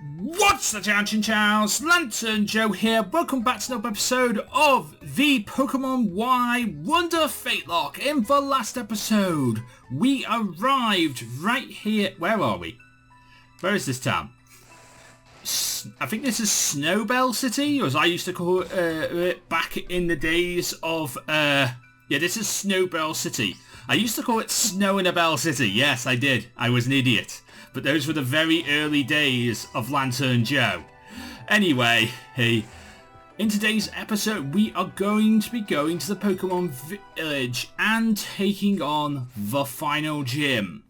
What's the Chinchows? Lanturn Joe here. Welcome back to another episode of the Pokémon Y Wonder Fatelocke. In the last episode, we arrived right here. Where are we? Where is this town? I think this is Snowbell City, or as I used to call it back in the days of... yeah, this is Snowbell City. I used to call it Snow in a Bell City. Yes, I did. I was an idiot. But those were the very early days of Lanturn Joe. Anyway, hey, in today's episode we are going to be going to the Pokemon Village and taking on the final gym.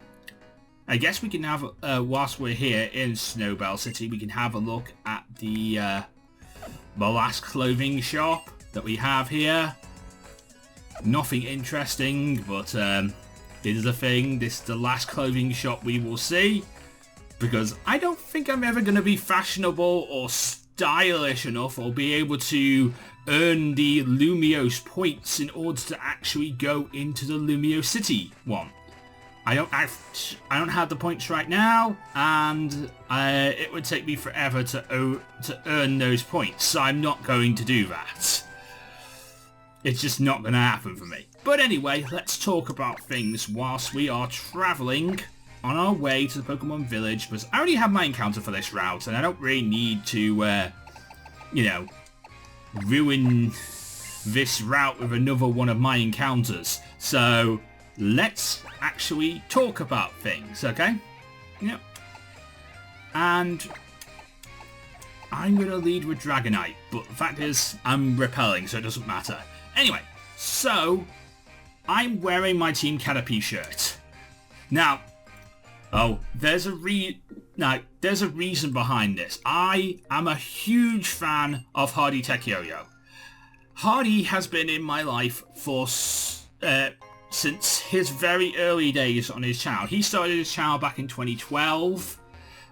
I guess we can have, whilst we're here in Snowbell City, we can have a look at the last clothing shop that we have here. Nothing interesting, but it is a thing. This is the last clothing shop we will see. Because I don't think I'm ever going to be fashionable or stylish enough or be able to earn the Lumiose points in order to actually go into the Lumiose City one. I don't have the points right now, and it would take me forever to earn those points, so I'm not going to do that. It's just not going to happen for me. But anyway, let's talk about things whilst we are travelling on our way to the Pokemon Village, because I already have my encounter for this route, and I don't really need to, you know, ruin this route with another one of my encounters. So, let's actually talk about things, okay? Yep. And I'm going to lead with Dragonite, but the fact is, I'm repelling, so it doesn't matter. Anyway, so, I'm wearing my Team Caterpie shirt. Now, there's a reason behind this. I am a huge fan of Hardy Tech-Yo-Yo. Hardy has been in my life for since his very early days on his channel. He started his channel back in 2012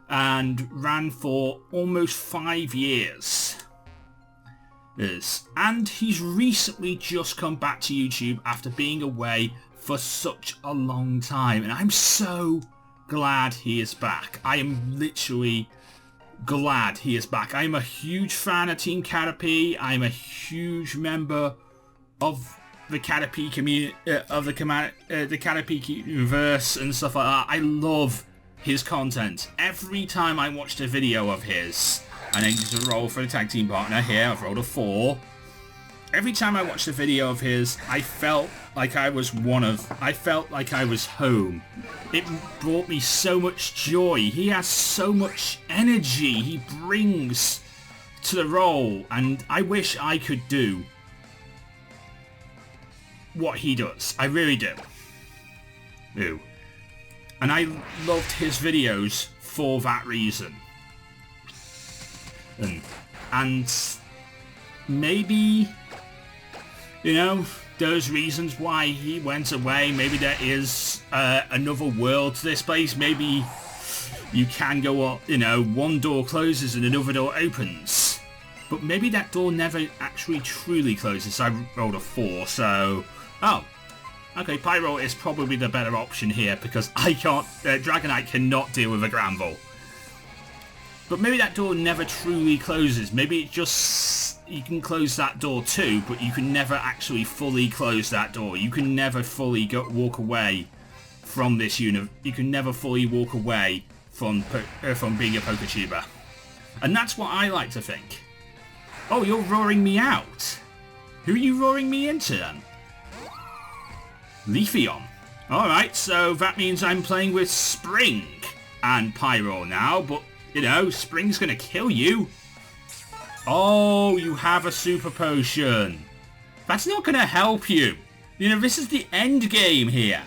and ran for almost 5 years. And he's recently just come back to YouTube after being away for such a long time. And I'm so glad he is back. I am literally glad he is back. I am a huge fan of Team Caterpie. I am a huge member of the Caterpie community, of the Caterpie universe and stuff like that. I love his content. Every time I watched a video of his, and I need to roll for the tag team partner here, I've rolled a 4. Every time I watched a video of his, I felt like I was home. It brought me so much joy. He has so much energy he brings to the role, and I wish I could do what he does. I really do. Ooh. And I loved his videos for that reason. And maybe, you know, those reasons why he went away, maybe there is another world to this place. Maybe you can go up, you know, one door closes and another door opens. But maybe that door never actually truly closes. I rolled a 4, so... Oh. Okay, Pyro is probably the better option here because I can't... Dragonite cannot deal with a Granville. But maybe that door never truly closes. Maybe it just... You can close that door too, but you can never actually fully close that door. You can never fully walk away from this unit. You can never fully walk away from being a Poketuber. And that's what I like to think. Oh, you're roaring me out. Who are you roaring me into then? Leafeon. Alright, so that means I'm playing with Spring and Pyro now, but, you know, Spring's gonna kill you. Oh, you have a super potion. That's not going to help you. You know, this is the end game here.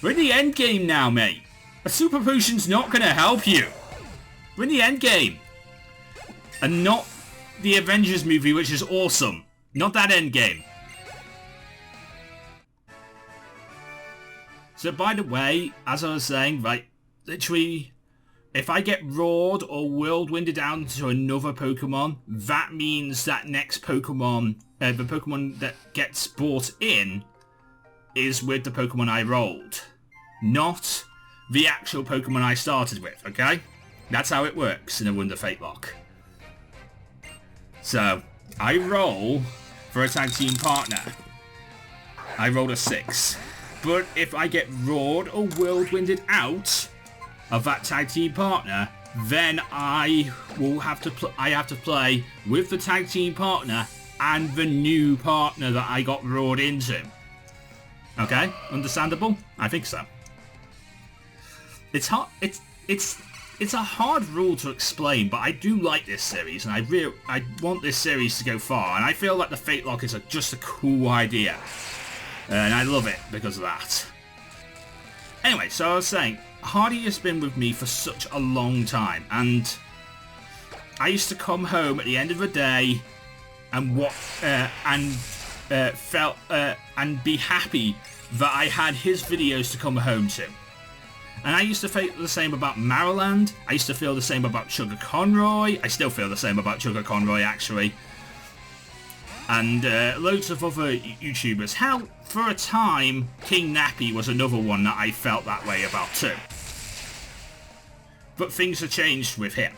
We're in the end game now, mate. A super potion's not going to help you. We're in the end game. And not the Avengers movie, which is awesome. Not that end game. So, by the way, as I was saying, right, literally... If I get roared or whirlwinded down to another Pokemon, that means that next Pokemon, the Pokemon that gets brought in, is with the Pokemon I rolled. Not the actual Pokemon I started with, okay? That's how it works in a Wonder Fatelocke. So, I roll for a tag team partner. I rolled a 6. But if I get roared or whirlwinded out of that tag team partner, then I have to play with the tag team partner and the new partner that I got roared into. Okay, understandable? I think so. It's hard. It's a hard rule to explain, but I do like this series, and I want this series to go far, and I feel like the Fatelocke is just a cool idea, and I love it because of that. Anyway, so I was saying, Hardy has been with me for such a long time, and I used to come home at the end of the day and be happy that I had his videos to come home to. And I used to feel the same about Maryland. I used to feel the same about Sugar Conroy. I still feel the same about Sugar Conroy, actually. And loads of other YouTubers. Hell, for a time, King Nappy was another one that I felt that way about too. But things have changed with him.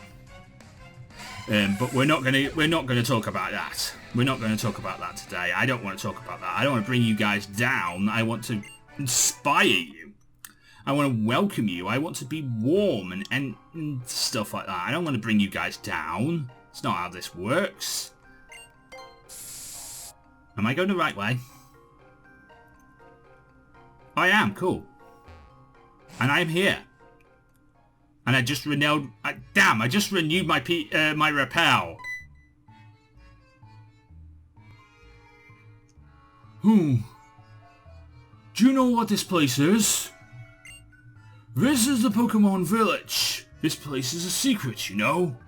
But we're not gonna talk about that. We're not going to talk about that today. I don't want to talk about that. I don't want to bring you guys down. I want to inspire you. I want to welcome you. I want to be warm and stuff like that. I don't want to bring you guys down. It's not how this works. Am I going the right way? I am. Cool. And I'm here. And I just renewed... damn, I just renewed my my rappel. Do you know what this place is? This is the Pokemon Village. This place is a secret, you know.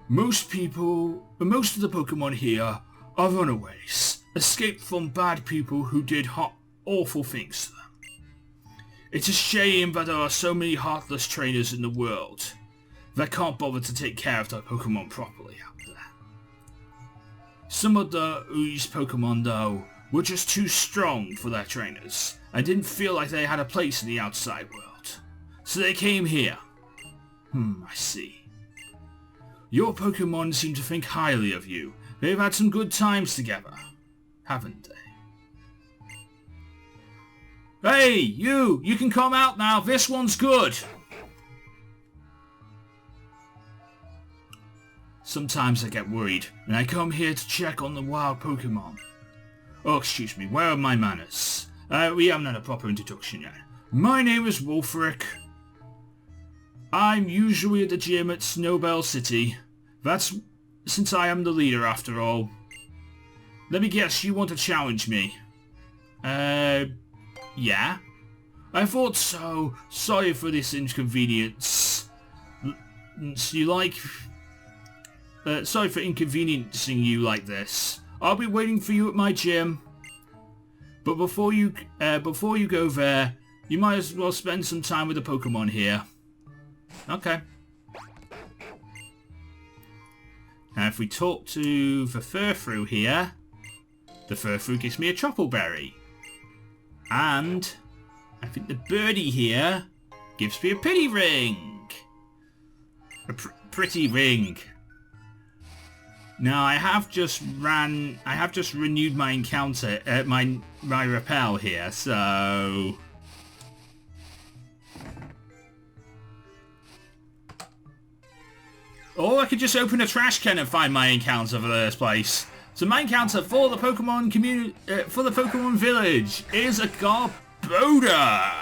Most of the Pokemon here are runaways, escaped from bad people who did awful things to them. It's a shame that there are so many heartless trainers in the world that can't bother to take care of their Pokemon properly out there. Some of these Pokemon, though, were just too strong for their trainers and didn't feel like they had a place in the outside world. So they came here. I see. Your Pokemon seem to think highly of you. They've had some good times together, haven't they? Hey, you can come out now. This one's good. Sometimes I get worried, and I come here to check on the wild Pokemon. Oh, excuse me, where are my manners? We haven't had a proper introduction yet. My name is Wolfric. I'm usually at the gym at Snowbell City. That's since I am the leader, after all. Let me guess, you want to challenge me? Yeah? I thought so. Sorry for this inconvenience. Sorry for inconveniencing you like this. I'll be waiting for you at my gym. But before you go there, you might as well spend some time with the Pokemon here. Okay. Now if we talk to the Furfrou here, the Furfrou gives me a Troppleberry. And I think the birdie here gives me a pity ring. A pretty ring. Now I have just renewed my encounter, my rappel here, so... Or I could just open a trash can and find my encounter for this place. So my encounter for the Pokemon for the Pokemon Village is a Garbodor.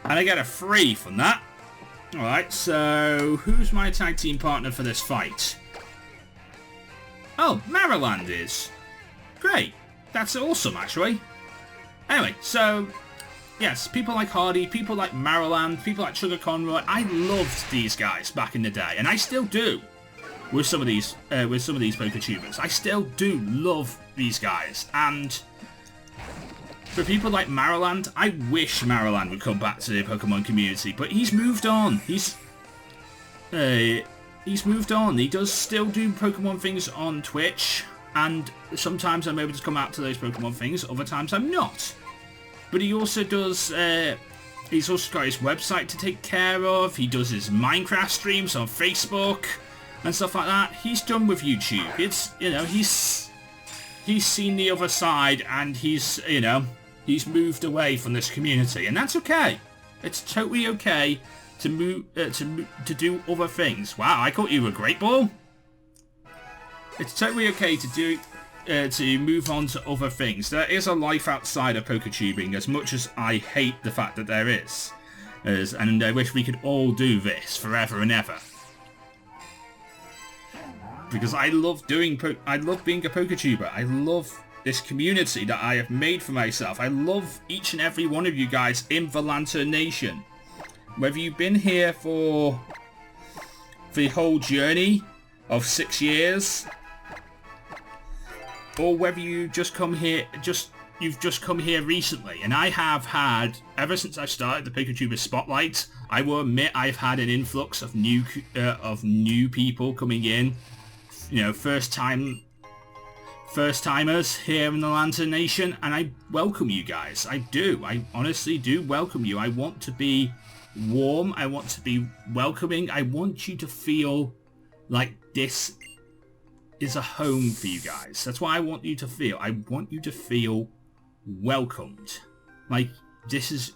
And I get a 3 from that. Alright, so who's my tag team partner for this fight? Oh, Maryland is. Great. That's awesome, actually. Anyway, so... yes, people like Hardy, people like Maryland, people like Sugar Conroy. I loved these guys back in the day, and I still do with some of these Poketubers. I still do love these guys, and for people like Maryland, I wish Maryland would come back to the Pokemon community, but he's moved on. He's moved on. He does still do Pokemon things on Twitch, and sometimes I'm able to come out to those Pokemon things. Other times I'm not. But he also does He's also got his website to take care of. He does his Minecraft streams on Facebook and stuff like that. He's done with YouTube. It's, you know, he's seen the other side, and he's, you know, he's moved away from this community, and that's okay. It's totally okay to move to do other things. Wow, I caught you a great ball. It's totally okay to do to move on to other things. There is a life outside of Poketubing, as much as I hate the fact that there is. And I wish we could all do this forever and ever. Because I love being a Poketuber. I love this community that I have made for myself. I love each and every one of you guys in the Lanturn Nation. Whether you've been here for the whole journey of 6 years, or whether you just come here, you've just come here recently. And I have had, ever since I started the Poketuber Spotlight, I will admit I've had an influx of new people coming in. You know, first timers here in the Lanturn Nation, and I welcome you guys. I do. I honestly do welcome you. I want to be warm. I want to be welcoming. I want you to feel like this is a home for you guys. That's what I want you to feel. I want you to feel welcomed. Like this is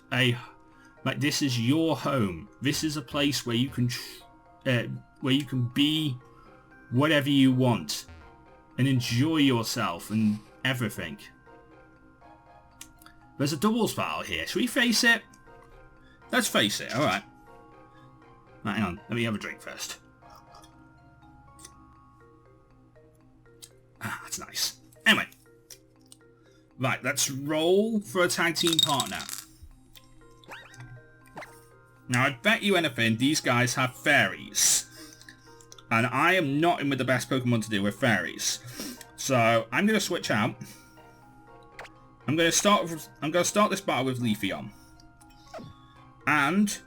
your home. This is a place where you can be whatever you want and enjoy yourself and everything. There's a doubles battle here. Should we face it? Let's face it. All right. Right, hang on. Let me have a drink first. Ah, that's nice. Anyway. Right, let's roll for a tag team partner. Now, I bet you anything, these guys have fairies. And I am not in with the best Pokemon to deal with fairies. So, I'm going to switch out. I'm going to start this battle with Leafeon. And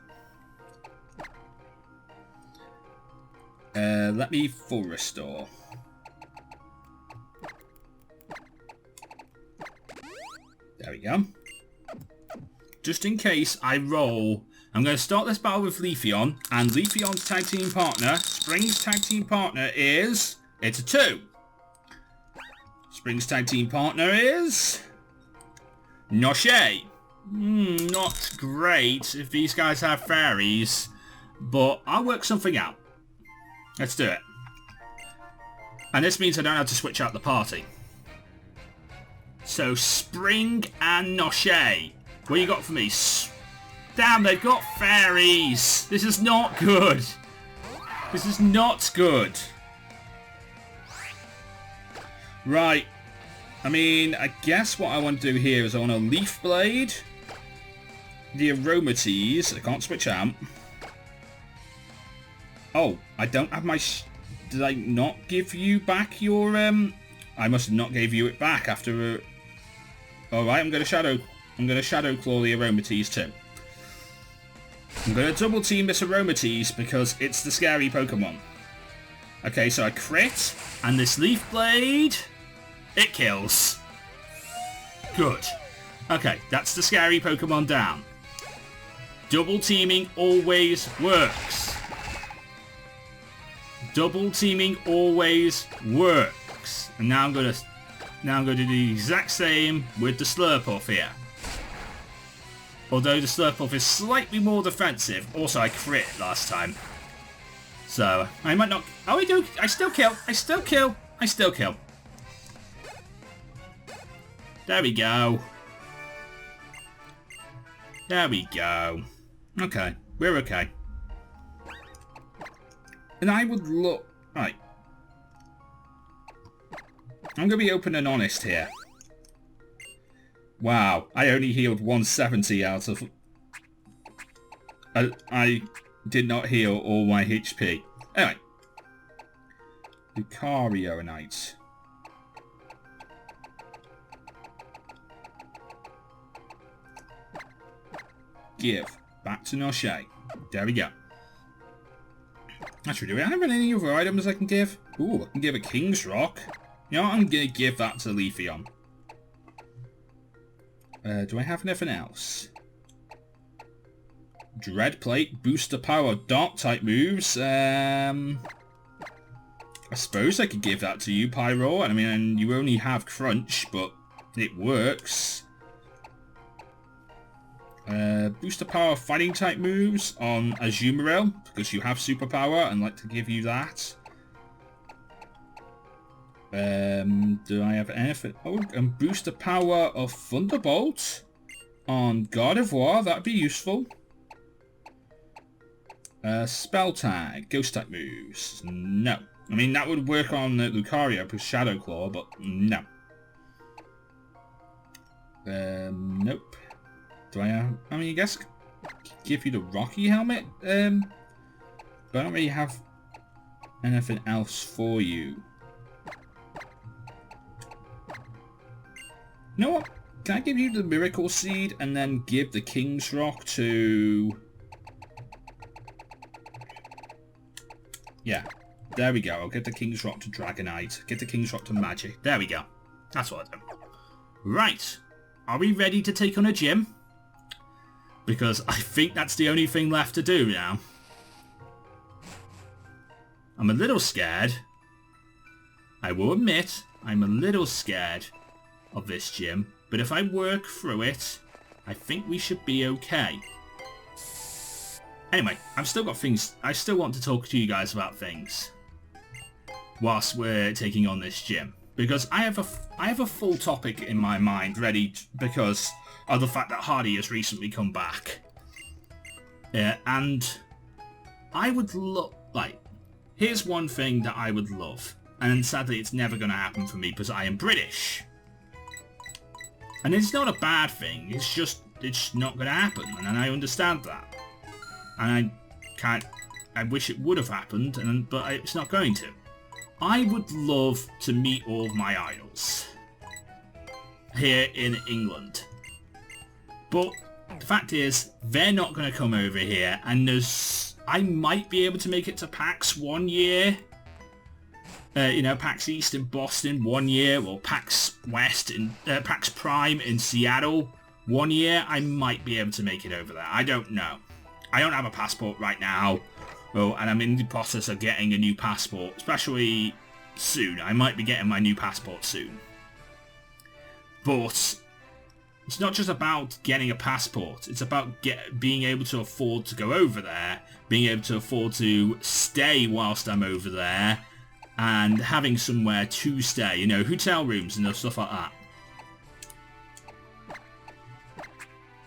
let me full restore. There we go. Just in case I roll, I'm going to start this battle with Leafeon, and Leafeon's tag team partner, Spring's tag team partner is... It's a 2. Spring's tag team partner is... Noche. Not great if these guys have fairies, but I'll work something out. Let's do it. And this means I don't have to switch out the party. So, Spring and Noche. What you got for me? Damn, they've got fairies. This is not good. This is not good. Right. I mean, I guess what I want to do here is I want a Leaf Blade. The Aromatease. I can't switch out. Oh, I don't have my... Did I not give you back your... I must have not gave you it back after... Alright, I'm going to Shadow Claw the Aromatease too. I'm going to double team this Aromatease because it's the scary Pokemon. Okay, so I crit, and this Leaf Blade, it kills. Good. Okay, that's the scary Pokemon down. Double teaming always works. Double teaming always works. And now I'm going to do the exact same with the Slurpuff here. Although the Slurpuff is slightly more defensive. Also, I crit last time. So, I might not... Oh, I do. I still kill. I still kill. I still kill. There we go. There we go. Okay. We're okay. And I would look... Right. I'm going to be open and honest here. Wow, I only healed 170 out of... I did not heal all my HP. Anyway. Lucarionite. Give. Back to Noche. There we go. Actually, do we have any other items I can give? Ooh, I can give a King's Rock. You know what, I'm going to give that to Leafeon. Do I have anything else? Dread Plate, Booster Power, Dark type moves. I suppose I could give that to you, Pyro. I mean, you only have Crunch, but it works. Booster Power, Fighting type moves on Azumarill, because you have Superpower, and like to give you that. Do I have anything? Oh, and Booster Power of Thunderbolt on Gardevoir, that'd be useful. Spell Tag, Ghost type moves. No. I mean, that would work on Lucario with Shadow Claw, but no. Nope. Do I have... I mean, I guess give you the Rocky Helmet, but I don't really have anything else for you. You know what? Can I give you the Miracle Seed and then give the King's Rock to... Yeah, there we go. I'll get the King's Rock to Dragonite. Get the King's Rock to Magic. There we go. That's what I do. Right. Are we ready to take on a gym? Because I think that's the only thing left to do now. I'm a little scared. I will admit, I'm a little scared of this gym. But if I work through it, I think we should be okay. Anyway, I've still got things... I still want to talk to you guys about things whilst we're taking on this gym. Because I have a full topic in my mind ready because of the fact that Hardy has recently come back. And I would love... Like, here's one thing that I would love. And sadly it's never going to happen for me because I am British. And it's not a bad thing, it's just... It's not going to happen, and I understand that. And I wish it would have happened, but it's not going to. I would love to meet all of my idols here in England. But the fact is, they're not going to come over here, and I might be able to make it to PAX one year. You know, PAX East in Boston one year, or PAX West in PAX Prime in Seattle one year. I might be able to make it over there. I don't know. I don't have a passport right now, and I'm in the process of getting a new passport, especially soon. I might be getting my new passport soon. But it's not just about getting a passport. It's about being able to afford to go over there, being able to afford to stay whilst I'm over there, and having somewhere to stay, you know, hotel rooms and stuff like that.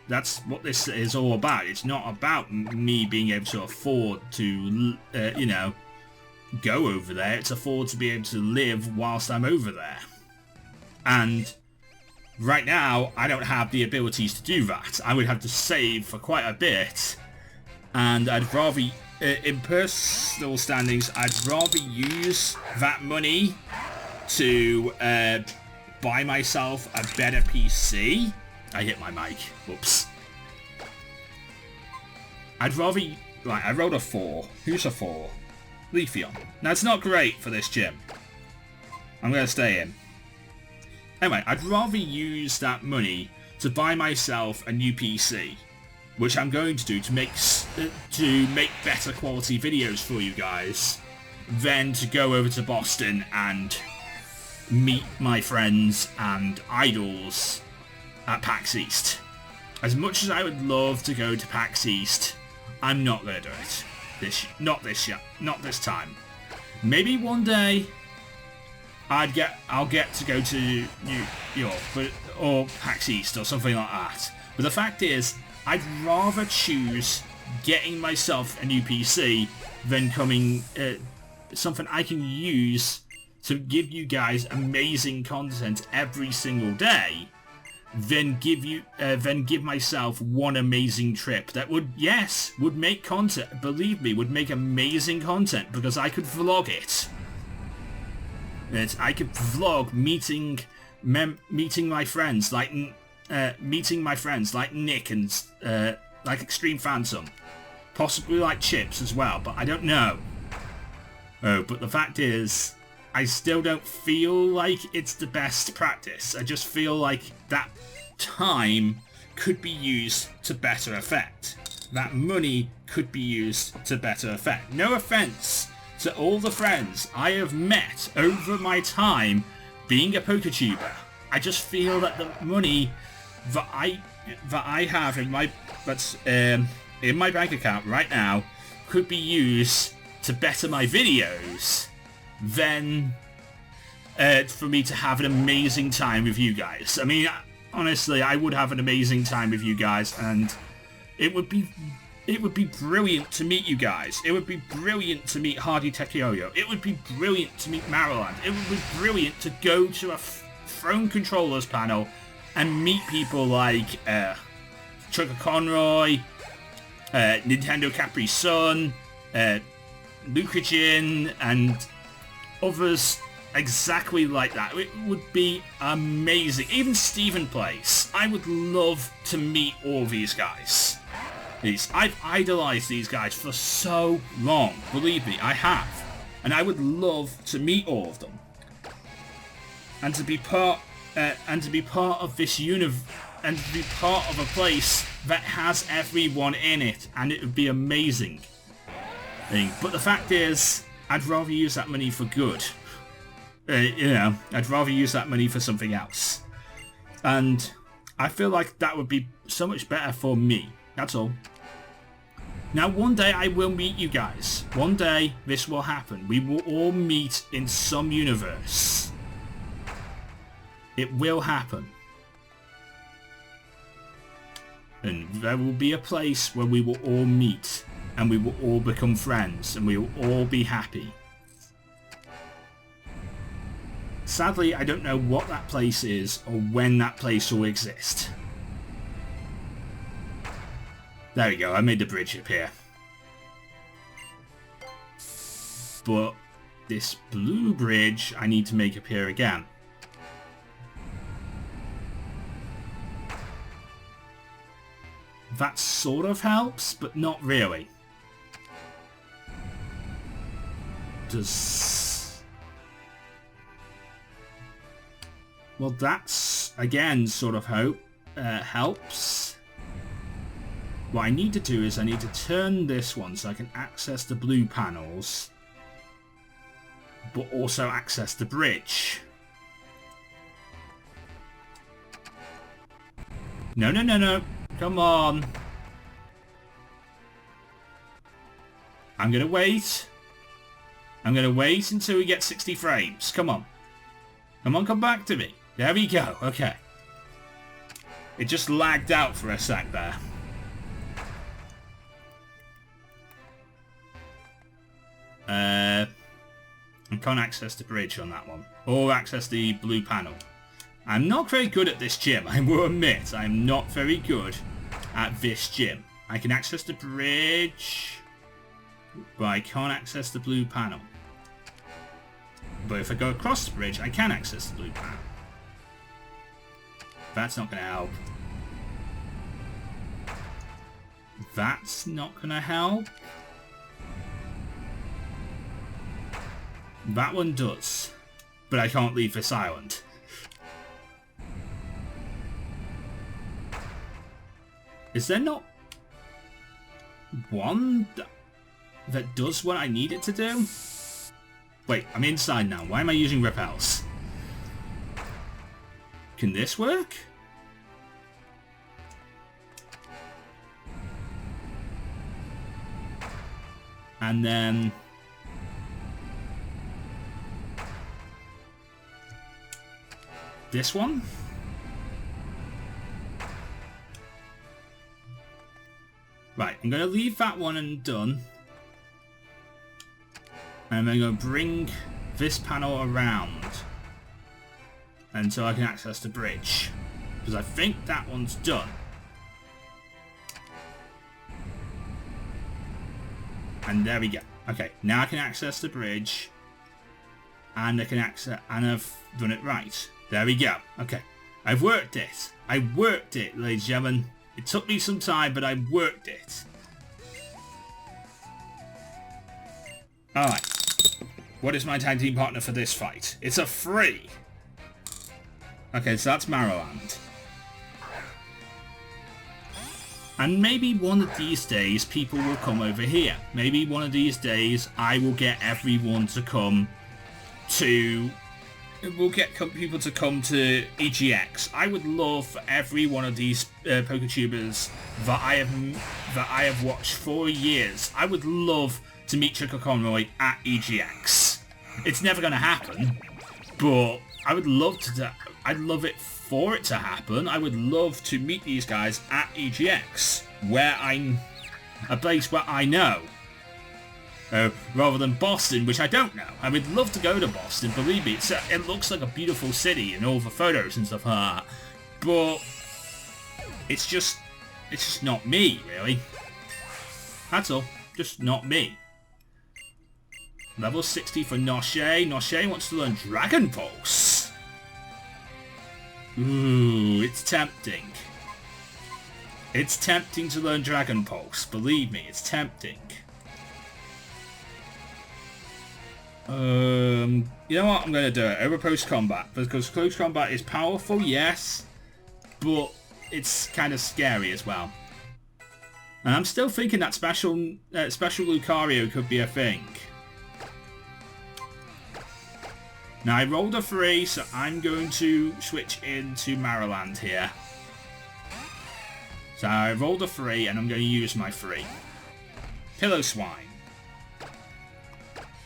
That's what this is all about. It's not about me being able to afford to, you know, go over there. It's afford to be able to live whilst I'm over there. And right now, I don't have the abilities to do that. I would have to save for quite a bit. And I'd rather, in personal standings, I'd rather use that money to buy myself a better PC. I hit my mic. Whoops. I'd rather... Right, I rolled a 4. Who's a 4? Leafeon. Now, it's not great for this gym. I'm going to stay in. Anyway, I'd rather use that money to buy myself a new PC, which I'm going to do to make better quality videos for you guys, than to go over to Boston and meet my friends and idols at PAX East. As much as I would love to go to PAX East, I'm not going to do it. Not this year. Not this time. Maybe one day I'll get to go to New York, or PAX East or something like that. But the fact is, I'd rather choose getting myself a new PC than coming something I can use to give you guys amazing content every single day. Then give myself one amazing trip that would make content. Believe me, would make amazing content because I could vlog it. I could vlog meeting my friends like Nick and like Extreme Phantom, possibly like Chips as well, but I don't know. Oh, but the fact is, I still don't feel like it's the best practice. I just feel like that time could be used to better effect. that money could be used to better effect. No offense to all the friends I have met over my time being a Poketuber. I just feel that the money that I have in my bank account right now could be used to better my videos than for me to have an amazing time with you guys. I mean, honestly, I would have an amazing time with you guys, and it would be brilliant to meet you guys. It would be brilliant to meet Hardy Tekioyo. It would be brilliant to meet Maryland. It would be brilliant to go to a Throne Controllers panel and meet people like Chucker Conroy, Nintendo Capri Sun, Lucajin, and others exactly like that. It would be amazing. Even Stephen Place. I would love to meet all these guys. I've idolized these guys for so long. Believe me, I have. And I would love to meet all of them. And to be part of this universe, and to be part of a place that has everyone in it, and it would be amazing. But the fact is, I'd rather use that money for good. I'd rather use that money for something else. And I feel like that would be so much better for me. That's all. Now, one day I will meet you guys. One day this will happen. We will all meet in some universe. It will happen. And there will be a place where we will all meet, and we will all become friends, and we will all be happy. Sadly, I don't know what that place is or when that place will exist. There we go, I made the bridge appear. But this blue bridge I need to make appear again. That sort of helps, but not really. Well, that's, again, sort of helps. What I need to do is I need to turn this one so I can access the blue panels, but also access the bridge. No, no, no, no. Come on. I'm going to wait. I'm going to wait until we get 60 frames. Come on. Come on, come back to me. There we go. Okay. It just lagged out for a sec there. I can't access the bridge on that one. Or access the blue panel. I'm not very good at this gym. I will admit, I'm not very good at this gym. I can access the bridge, but I can't access the blue panel. But if I go across the bridge, I can access the blue panel. That's not going to help. That's not going to help. That one does. But I can't leave this island. Is there not one that does what I need it to do? Wait, I'm inside now. Why am I using repels? Can this work? And then... this one? Right, I'm going to leave that one undone. And I'm going to bring this panel around until I can access the bridge. Because I think that one's done. And there we go. Okay, now I can access the bridge. And I can access, and I've done it right. There we go. Okay, I've worked it. I worked it, ladies and gentlemen. It took me some time, but I worked it. Alright. What is my tag team partner for this fight? It's a 3. Okay, so that's Maryland. And maybe one of these days people will come over here. Maybe one of these days I will get everyone to come to... We'll get people to come to EGX. I would love for every one of these Poketubers that I have watched for years. I would love to meet Chico Conroy at EGX. It's never going to happen, but I would love to. I'd love it for it to happen. I would love to meet these guys at EGX, a place where I know. Rather than Boston, which I don't know. I would love to go to Boston, believe me. It looks like a beautiful city and all the photos and stuff like that. But it's just not me, really. That's all. Just not me. Level 60 for Noche. Noche wants to learn Dragon Pulse. Ooh, it's tempting. It's tempting to learn Dragon Pulse. Believe me, it's tempting. You know what? I'm going to do it over close combat, because close combat is powerful, yes, but it's kind of scary as well. And I'm still thinking that special Lucario could be a thing. Now I rolled a 3, so I'm going to switch into Maryland here. So I rolled a 3, and I'm going to use my 3. Pillow Swine.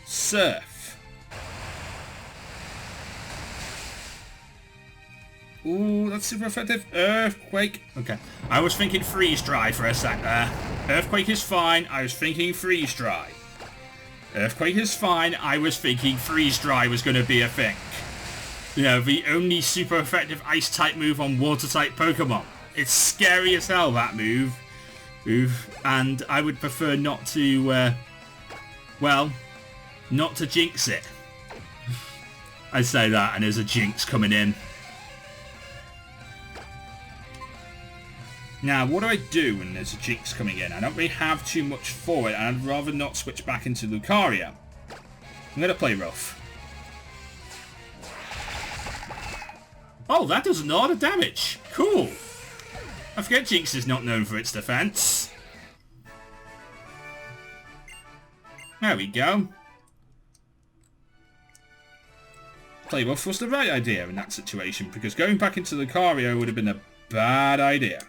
Surf. Ooh, that's super effective. Earthquake. Okay. I was thinking Freeze Dry for a sec there. Earthquake is fine. I was thinking Freeze Dry. Earthquake is fine. I was thinking Freeze Dry was going to be a thing. You know, the only super effective Ice-type move on Water-type Pokemon. It's scary as hell, that move. And I would prefer not to, well, not to jinx it. I say that and there's a jinx coming in. Now, what do I do when there's a jinx coming in? I don't really have too much for it, and I'd rather not switch back into Lucario. I'm going to play rough. Oh, that does a lot of damage. Cool. I forget Jinx is not known for its defense. There we go. Play rough was the right idea in that situation, because going back into Lucario would have been a bad idea.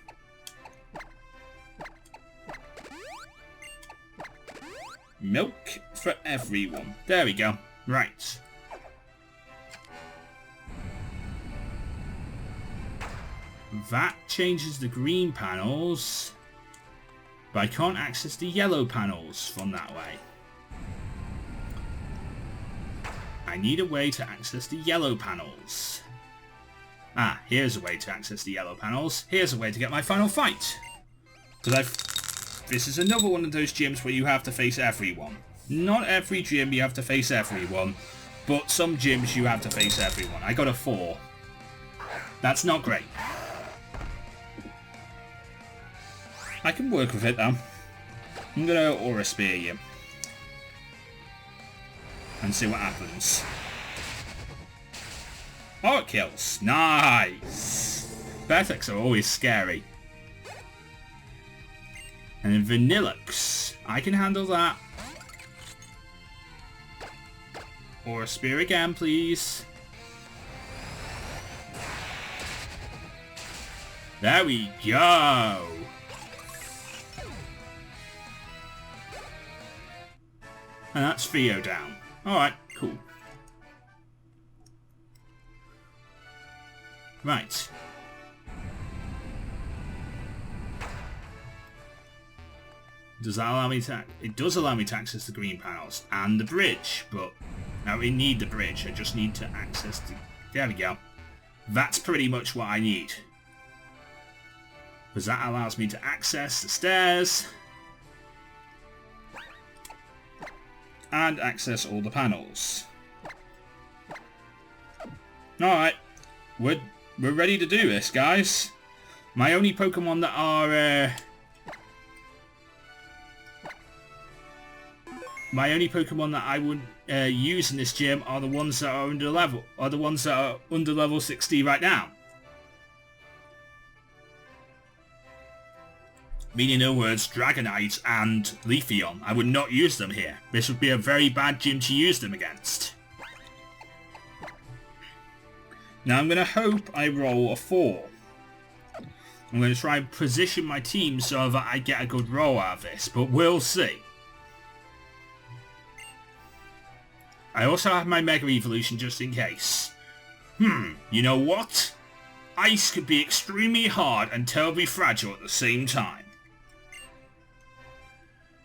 Milk for everyone. There we go. Right. That changes the green panels, but I can't access the yellow panels from that way. I need a way to access the yellow panels. Ah, here's a way to access the yellow panels. Here's a way to get my final fight. Because this is another one of those gyms where you have to face everyone. Not every gym you have to face everyone, but some gyms you have to face everyone. I got a 4. That's not great. I can work with it though. I'm gonna Aura Spear you. And see what happens. Oh, it kills. Nice! Vertex are always scary. And then Vanillux. I can handle that. Or a spear again, please. There we go. And that's Theo down. Alright, cool. Right. Does that allow me to... It does allow me to access the green panels and the bridge, but I don't really need the bridge. I just need to access the... There we go. That's pretty much what I need. Because that allows me to access the stairs and access all the panels. Alright. We're ready to do this, guys. My only Pokemon that are... My only Pokemon that I would use in this gym are the ones that are under level, under level 60 right now. Meaning in words Dragonite and Leafeon. I would not use them here. This would be a very bad gym to use them against. Now I'm going to hope I roll a 4. I'm going to try and position my team so that I get a good roll out of this, but we'll see. I also have my Mega Evolution just in case. You know what? Ice could be extremely hard and terribly fragile at the same time.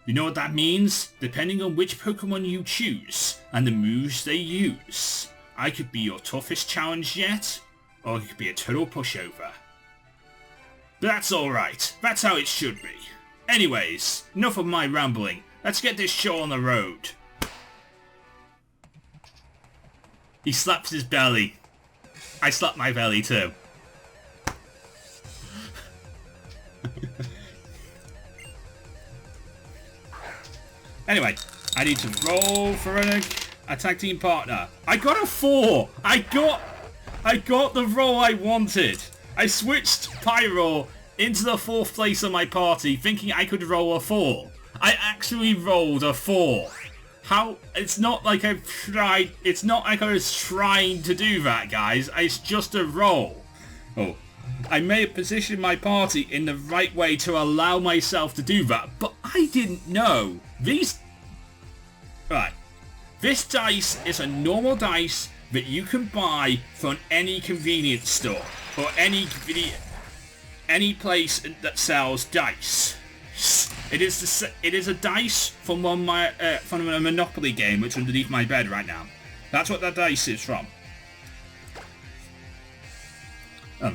You know what that means? Depending on which Pokemon you choose and the moves they use, I could be your toughest challenge yet, or it could be a total pushover. But that's alright, that's how it should be. Anyways, enough of my rambling, let's get this show on the road. He slaps his belly. I slap my belly too. Anyway, I need to roll for an attack team partner. I got a 4. I got the roll I wanted. I switched Pyro into the 4th place of my party thinking I could roll a 4. I actually rolled a 4. How? It's not like I've tried. It's not like I was trying to do that, guys. It's just a roll. Oh. I may have positioned my party in the right way to allow myself to do that, but I didn't know. Right. This dice is a normal dice that you can buy from any convenience store or any place that sells dice. It is a dice from from a Monopoly game which is underneath my bed right now. That's what that dice is from.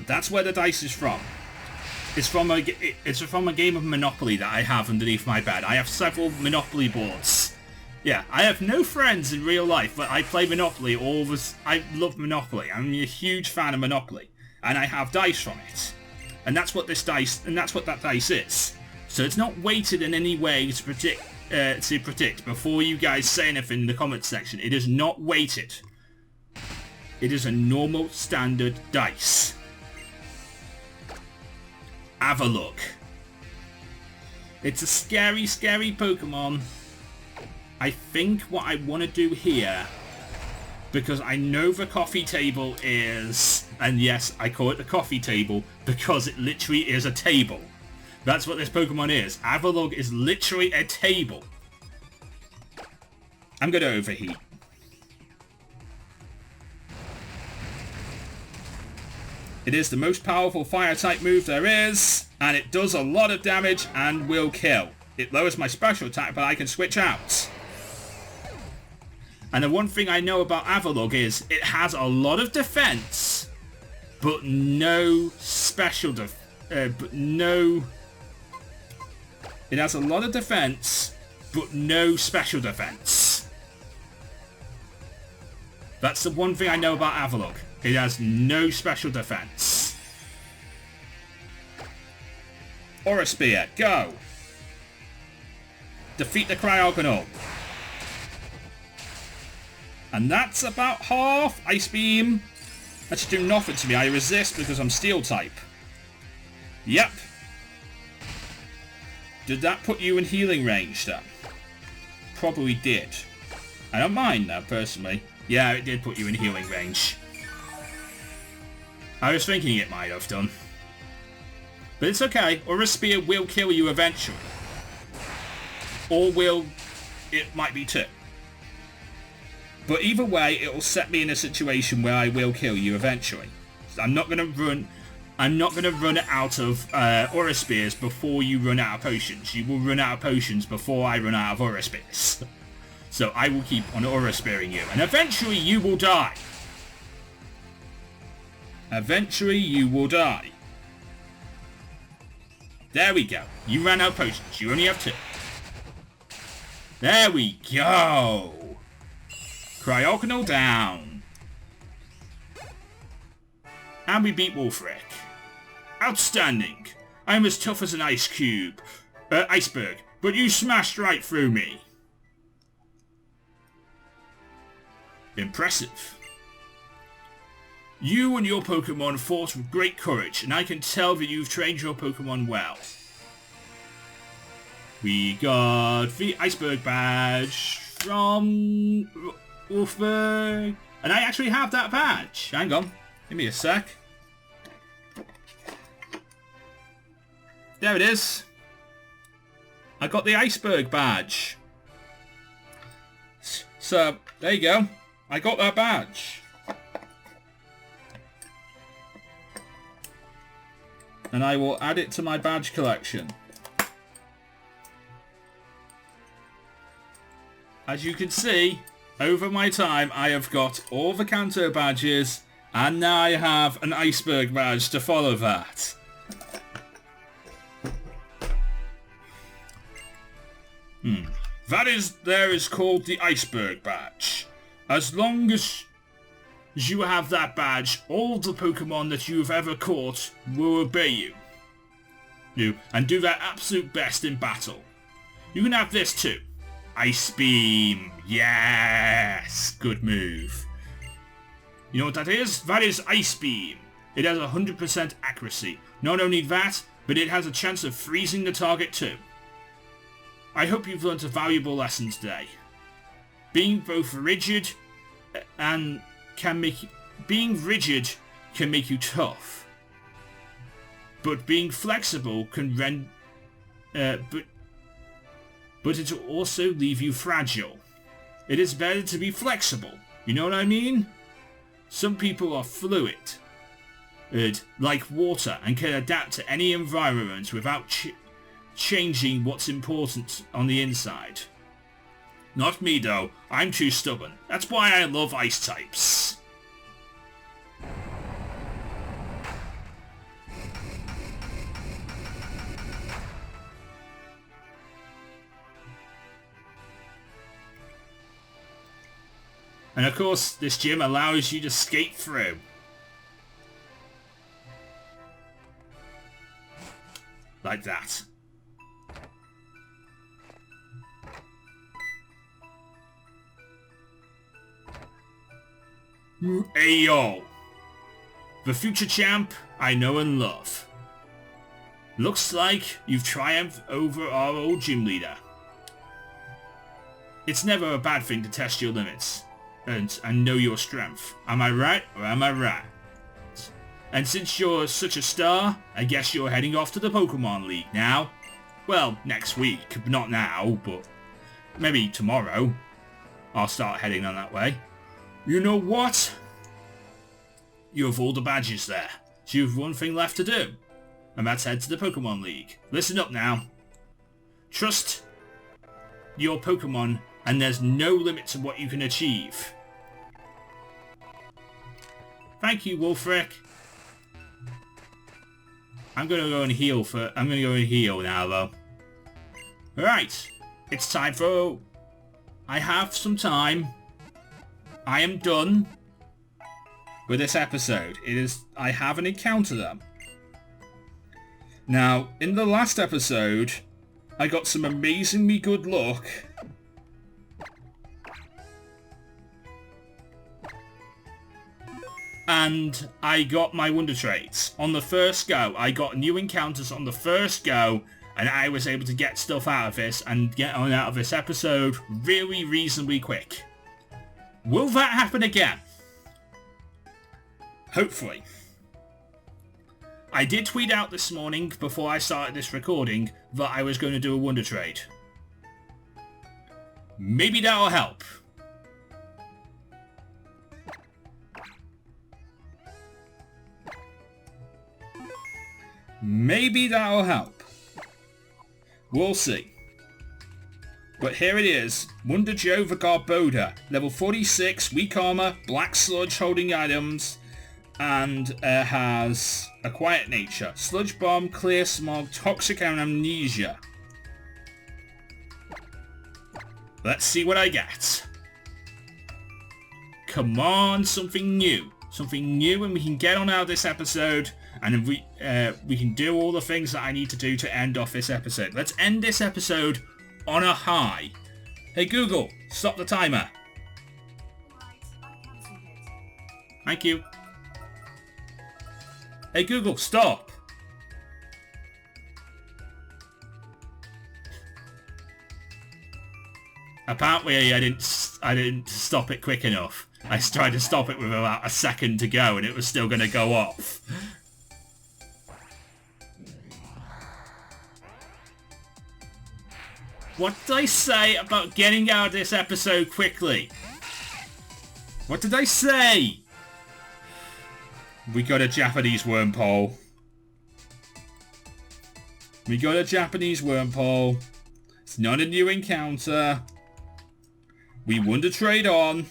That's where the dice is from. It's from a game of Monopoly that I have underneath my bed. I have several Monopoly boards. Yeah, I have no friends in real life, but I play Monopoly I love Monopoly. I'm a huge fan of Monopoly, and I have dice from it. And that's what that dice is. So it's not weighted in any way to predict before you guys say anything in the comments section. It is not weighted. It is a normal standard dice. Have a look. It's a scary, scary Pokemon. I think what I want to do here, because I know the coffee table is, and yes, I call it the coffee table because it literally is a table. That's what this Pokemon is. Avalugg is literally a table. I'm going to overheat. It is the most powerful fire type move there is, and it does a lot of damage and will kill. It lowers my special attack, but I can switch out. And the one thing I know about Avalugg is it has a lot of defense, but no special It has a lot of defense, but no special defense. That's the one thing I know about Avalugg. It has no special defense. Aura Spear, go! Defeat the Cryogonal. And that's about half. Ice Beam. That should do nothing to me. I resist because I'm Steel type. Yep. Did that put you in healing range then? Probably did. I don't mind that personally. Yeah, it did put you in healing range. I was thinking it might have done. But it's okay. Aura Spear will kill you eventually. Or it might be two. But either way, it will set me in a situation where I will kill you eventually. I'm not going to run out of Aura Spears before you run out of potions. You will run out of potions before I run out of Aura Spears. So I will keep on Aura Spearing you. And eventually you will die. Eventually you will die. There we go. You ran out of potions. You only have 2. There we go. Cryogonal down. And we beat Wolfric. Outstanding. I'm as tough as an iceberg, but you smashed right through me. Impressive. You and your Pokemon fought with great courage, and I can tell that you've trained your Pokemon well. We got the iceberg badge from Wolfberg. And I actually have that badge. Hang on. Give me a sec. There it is. I got the iceberg badge. So, there you go. I got that badge. And I will add it to my badge collection. As you can see, over my time I have got all the Kanto badges, and now I have an iceberg badge to follow that. That is called the iceberg badge. As long as you have that badge, all the Pokemon that you've ever caught will obey you and do their absolute best in battle. You can have this too. Ice Beam. Yes! Good move. You know what that is? That is Ice Beam. It has 100% accuracy. Not only that, but it has a chance of freezing the target too. I hope you've learnt a valuable lesson today. Being both rigid and being rigid can make you tough, but being flexible can but it will also leave you fragile. It is better to be flexible. You know what I mean? Some people are fluid, like water, and can adapt to any environment without changing what's important on the inside. Not me though, I'm too stubborn. That's why I love ice types. And of course, this gym allows you to skate through. Like that. Ayo! The future champ I know and love. Looks like you've triumphed over our old gym leader. It's never a bad thing to test your limits and know your strength. Am I right or am I right? And since you're such a star, I guess you're heading off to the Pokemon League now? Well, next week. Not now, but maybe tomorrow. I'll start heading on that way. You know what? You have all the badges there, so you have one thing left to do, and that's head to the Pokemon League. Listen up now. Trust your Pokemon, and there's no limit to what you can achieve. Thank you, Wolfric. I'm gonna go and heal now, though. Alright, it's time for... I have some time. I am done with this episode. I haven't encountered them. Now, in the last episode, I got some amazingly good luck. And I got my Wonder Traits. On the first go, I got new encounters on the first go, and I was able to get stuff out of this and get on out of this episode really reasonably quick. Will that happen again? Hopefully. I did tweet out this morning before I started this recording that I was going to do a Wonder Trade. Maybe that'll help. Maybe that'll help. We'll see. But here it is, Wonder Joe the Garboda, level 46, weak armor, black sludge holding items, and has a quiet nature, sludge bomb, clear smog, toxic and amnesia. Let's see what I get. Come on, something new. Something new, and we can get on out of this episode, and we can do all the things that I need to do to end off this episode. Let's end this episode on a high. Hey Google, stop the timer. Thank you. Hey Google, stop. Apparently I didn't stop it quick enough. I tried to stop it with about a second to go and it was still going to go off. What did I say about getting out of this episode quickly? What did I say? We got a Japanese wormpole. We got a Japanese wormpole. It's not a new encounter. We won the trade on.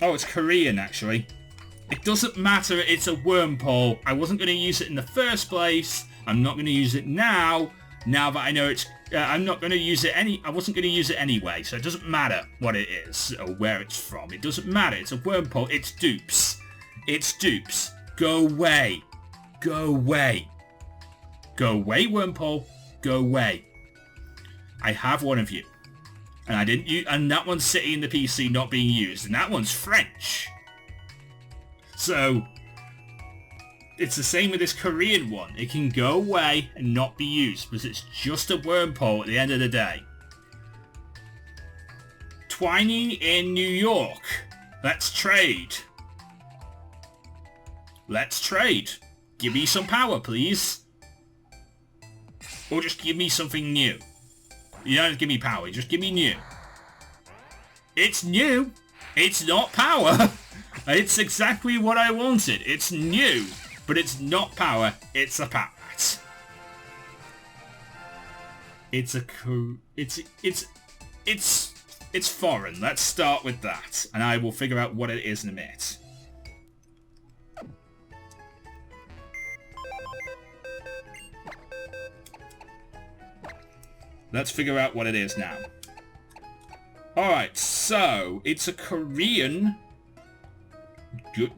Oh, it's Korean, actually. It doesn't matter, it's a wormpole. I wasn't going to use it in the first place. I'm not going to use it now. Now that I know it's... I'm not going to use it I wasn't going to use it anyway, so it doesn't matter what it is or where it's from. It doesn't matter. It's a wormpole. It's dupes. It's dupes. Go away. Go away. Go away, wormpole. Go away. I have one of you. And I didn't use, and that one's sitting in the PC not being used, and that one's French. So it's the same with this Korean one. It can go away and not be used because it's just a wormpole at the end of the day. Twining in New York. Let's trade. Let's trade. Give me some power, please. Or just give me something new. You don't give me power, just give me new. It's new. It's not power. It's exactly what I wanted. It's new, but it's not power. It's a parrot. It's foreign. Let's start with that, and I will figure out what it is in a minute. Let's figure out what it is now. Alright, so it's a Korean,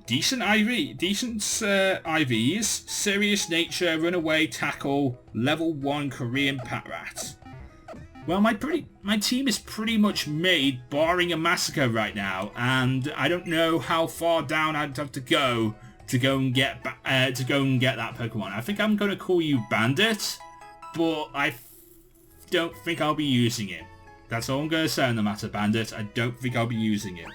decent IVs, serious nature, runaway, tackle, level 1 Korean Patrat. Well, my team is pretty much made, barring a massacre right now, and I don't know how far down I'd have to go and get that Pokemon. I think I'm going to call you Bandit, but I don't think I'll be using it. That's all I'm going to say on the matter, Bandit. I don't think I'll be using it.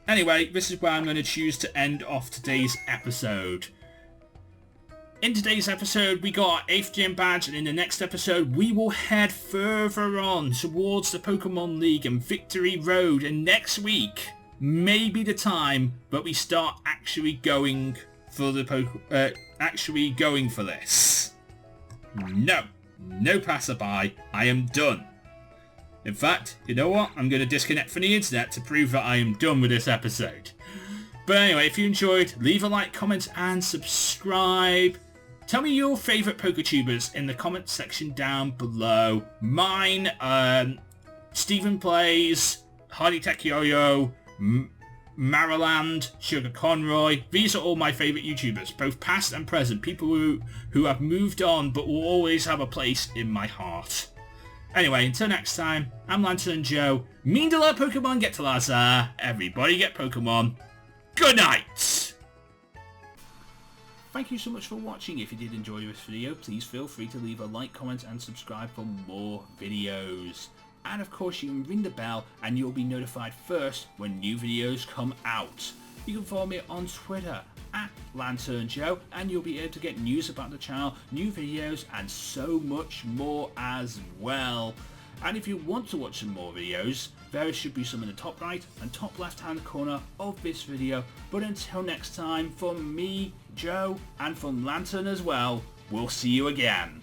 Anyway, this is where I'm going to choose to end off today's episode. In today's episode, we got our 8th gym badge, and in the next episode, we will head further on towards the Pokemon League and Victory Road, and next week may be the time that we start actually going for the going for this. No passerby, I am done. In fact, you know what? I'm going to disconnect from the internet to prove that I am done with this episode. But anyway, if you enjoyed, leave a like, comment and subscribe. Tell me your favourite Poketubers in the comment section down below. Mine, Stephen Plays, Hardy Tech Yo-Yo, Mariland, Sugar Conroy. These are all my favourite YouTubers, both past and present. People who have moved on but will always have a place in my heart. Anyway, until next time, I'm Lanturn Joe. Meandala Pokemon get to Lazar. Everybody get Pokemon. Good night! Thank you so much for watching. If you did enjoy this video, please feel free to leave a like, comment and subscribe for more videos. And of course you can ring the bell and you'll be notified first when new videos come out. You can follow me on Twitter at Lanturn Joe and you'll be able to get news about the channel, new videos and so much more as well. And if you want to watch some more videos, there should be some in the top right and top left hand corner of this video. But until next time, from me, Joe, and from Lanturn as well, we'll see you again.